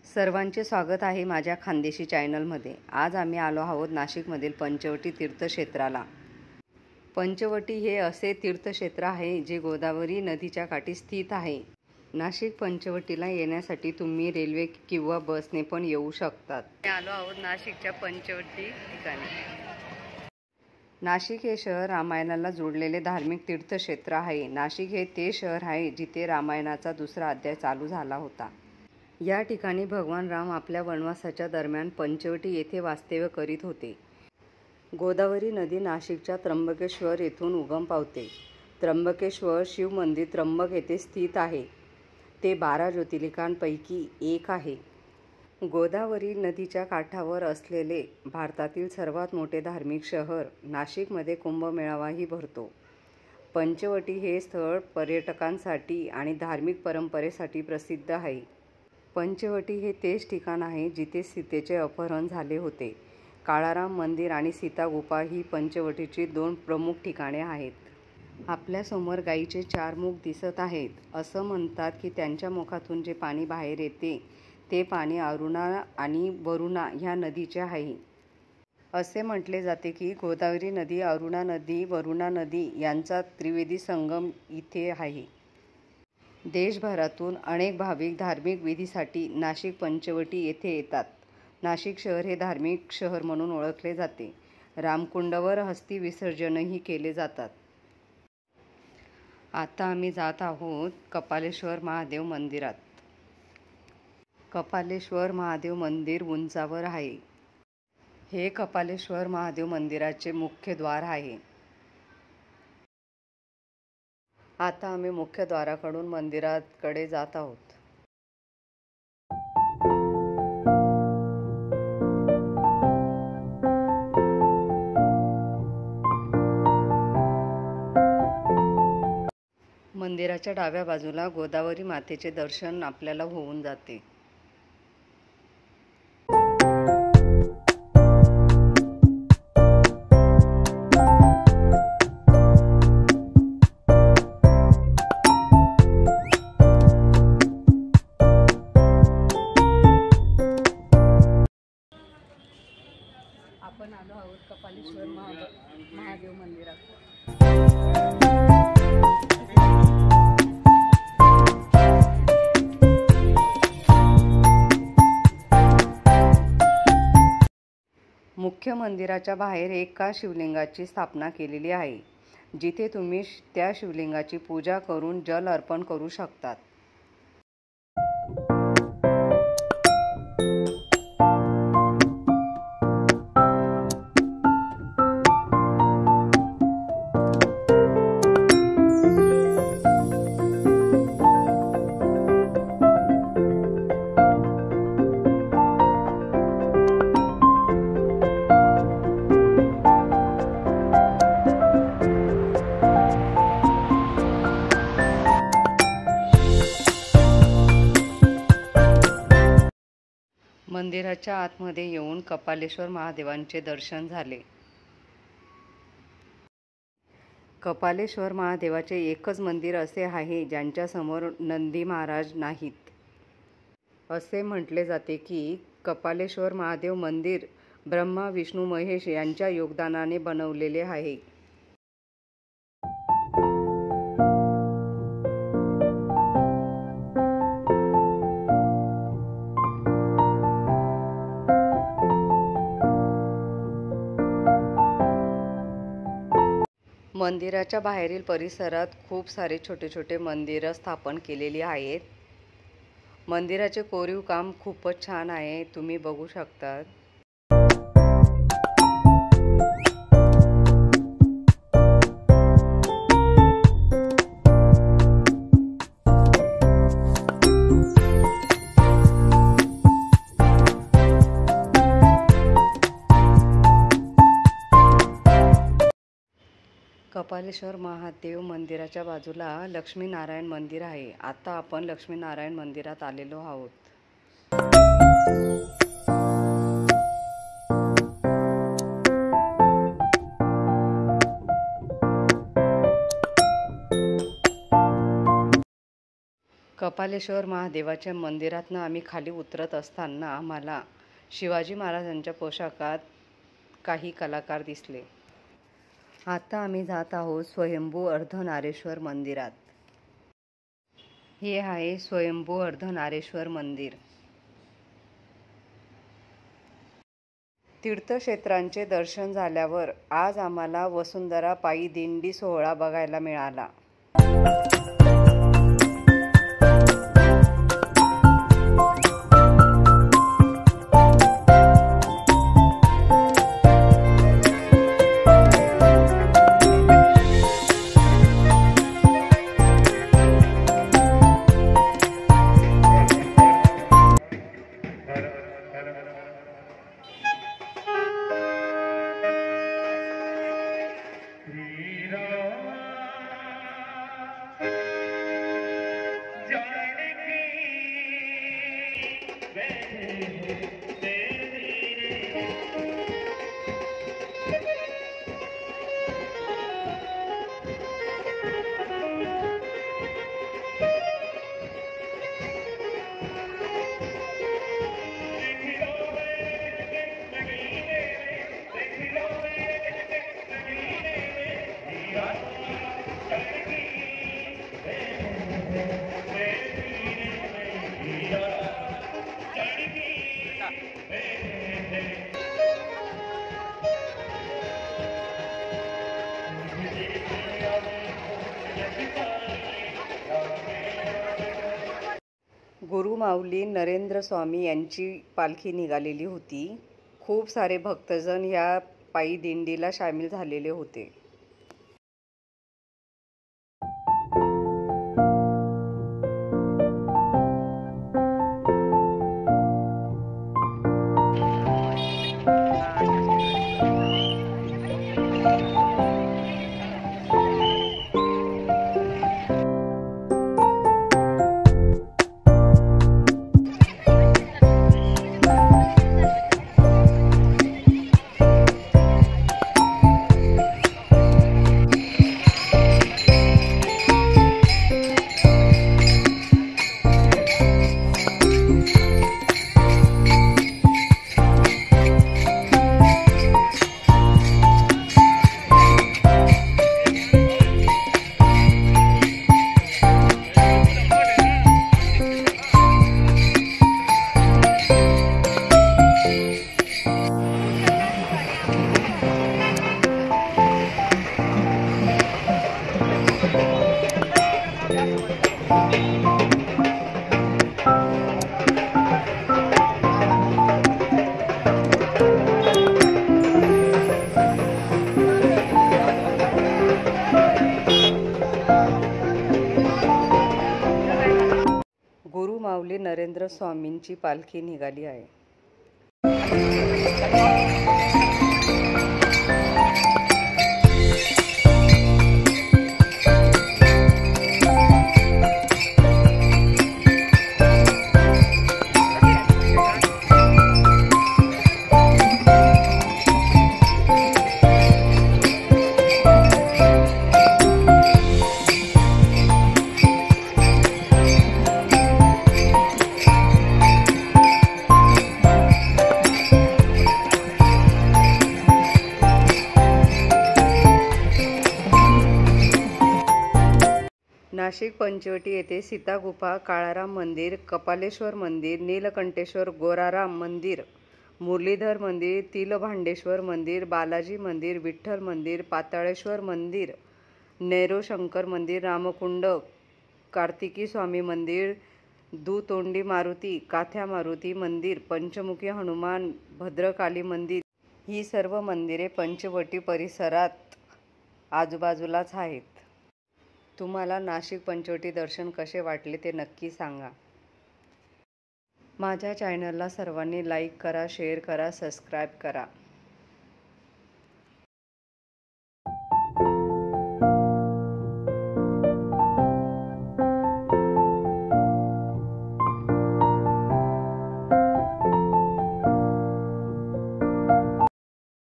सर्वांचे स्वागत आहे माझ्या खानदेशी चॅनलमध्ये। आज आम्ही आलो आहोत नाशिकमधील पंचवटी तीर्थक्षेत्राला। पंचवटी हे असे तीर्थक्षेत्र आहे जे गोदावरी नदीच्या काठी स्थित आहे। नाशिक पंचवटीला येण्यासाठी तुम्ही रेल्वे किंवा बसने पण येऊ शकतात। आलो आहोत नाशिकच्या पंचवटी ठिकाणी। नाशिक हे शहर रामायणाला जोडलेले धार्मिक तीर्थक्षेत्र आहे। नाशिक हे ते शहर आहे जिथे रामायणाचा दुसरा अध्याय चालू झाला होता। या ठिकाणी भगवान राम आपल्या वनवासाच्या दरम्यान पंचवटी येथे वास्तव्य करीत होते। गोदावरी नदी नाशिकच्या त्र्यंबकेश्वर येथून उगम पावते। त्र्यंबकेश्वर शिव मंदिर त्र्यंबक येथे स्थित आहे। ते 12 ज्योतिर्लिंगांपैकी एक आहे। गोदावरी नदीच्या काठावर असलेले भारतातील सर्वात मोठे धार्मिक शहर नाशिकमध्ये कुंभमेळावाही भरतो। पंचवटी हे स्थळ पर्यटकांसाठी आणि धार्मिक परंपरेसाठी प्रसिद्ध आहे। पंचवटी हे तेच ठिकाण आहे जिथे सीतेचे अपहरण झाले होते। काळाराम मंदिर आणि सीता गुफा ही पंचवटीची 2 प्रमुख ठिकाणे आहेत। आपल्यासमोर गायीचे 4 मुख दिसत आहेत। असं म्हणतात की त्यांच्या मुखातून जे पाणी बाहेर येते ते पाणी अरुणा आणि वरुणा ह्या नदीचे आहे। असे म्हटले जाते की गोदावरी नदी, अरुणा नदी, वरुणा नदी यांचा त्रिवेदी संगम इथे आहे। देशभरातून अनेक भाविक धार्मिक विधीसाठी नाशिक पंचवटी येथे येतात। नाशिक शहर हे धार्मिक शहर म्हणून ओळखले जाते। रामकुंडावर अस्थी विसर्जनही केले जातात। आता आम्ही जात आहोत कपालेश्वर महादेव मंदिरात। कपालेश्वर महादेव मंदिर उंचावर आहे। हे कपालेश्वर महादेव मंदिराचे मुख्य द्वार आहे। आता आम्ही मुख्य द्वाराकडून मंदिराकडे जात आहोत। मंदिराच्या डाव्या बाजूला गोदावरी मातेचे दर्शन आपल्याला होऊन जाते। आपण आलो आहोत कपालेश्वर महादेव मंदिरात। मुख्य मंदिराच्या बाहेर एका शिवलिंगाची स्थापना केलेली आहे, जिथे तुम्ही त्या शिवलिंगाची पूजा करून जल अर्पण करू शकतात। मंदिराच्या आतमध्ये येऊन कपालेश्वर महादेवांचे दर्शन झाले। कपालेश्वर महादेवाचे एकच मंदिर असे आहे ज्यांच्या समोर नंदी महाराज नाहीत। असे म्हटले जाते की कपालेश्वर महादेव मंदिर ब्रह्मा, विष्णू, महेश यांच्या योगदानाने बनवलेले आहे। मंदिराच्या बाहेरील परिसरात खूप सारे छोटे छोटे मंदिरं स्थापन केलेली आहेत। मंदिराचे कोरीव काम खूपच छान आहे, तुम्ही बघू शकता। कपालेश्वर महादेव मंदिराच्या बाजूला लक्ष्मीनारायण मंदिर आहे। आता आपण लक्ष्मीनारायण मंदिरात आलेलो आहोत। कपालेश्वर महादेवाच्या मंदिरातनं आम्ही खाली उतरत असताना आम्हाला शिवाजी महाराजांच्या पोशाखात काही कलाकार दिसले. आता आम्ही जात आहोत स्वयंभू अर्धनारेश्वर मंदिरात. हे आहे स्वयंभू अर्धनारेश्वर मंदिर. तीर्थक्षेत्रांचे दर्शन झाल्यावर आज आम्हाला वसुंधरा पायी दिंडी सोहळा बघायला मिळाला. गुरुमाऊली नरेंद्र स्वामी यांची पालखी निघालेली होती. खूप सारे भक्तजन या पायी दिंडीला सामील झालेले होते. गुरुमाऊली नरेंद्र स्वामींची पालखी निघाली आहे. नाशिक पंचवटी येथे सीतागुफा, काळाराम मंदिर, कपालेश्वर मंदिर, नीलकंठेश्वर गोराराम मंदिर, मुरलीधर मंदिर, तिलभांडेश्वर मंदिर, बालाजी मंदिर, विठ्ठल मंदिर, पाताळेश्वर मंदिर, नैरो शंकर मंदिर, रामकुंड, कार्तिकी स्वामी मंदिर, दुतोंडी मारुती, काथ्या मारुती मंदिर, पंचमुखी हनुमान, भद्रकाली मंदिर ही सर्व मंदिरे पंचवटी परिसरात आजूबाजूलाच आहेत. तुम्हाला नाशिक पंचवटी दर्शन कसे वाटले ते नक्की सांगा. माझ्या चॅनलला सर्वांनी लाईक करा, शेअर करा, सबस्क्राईब करा.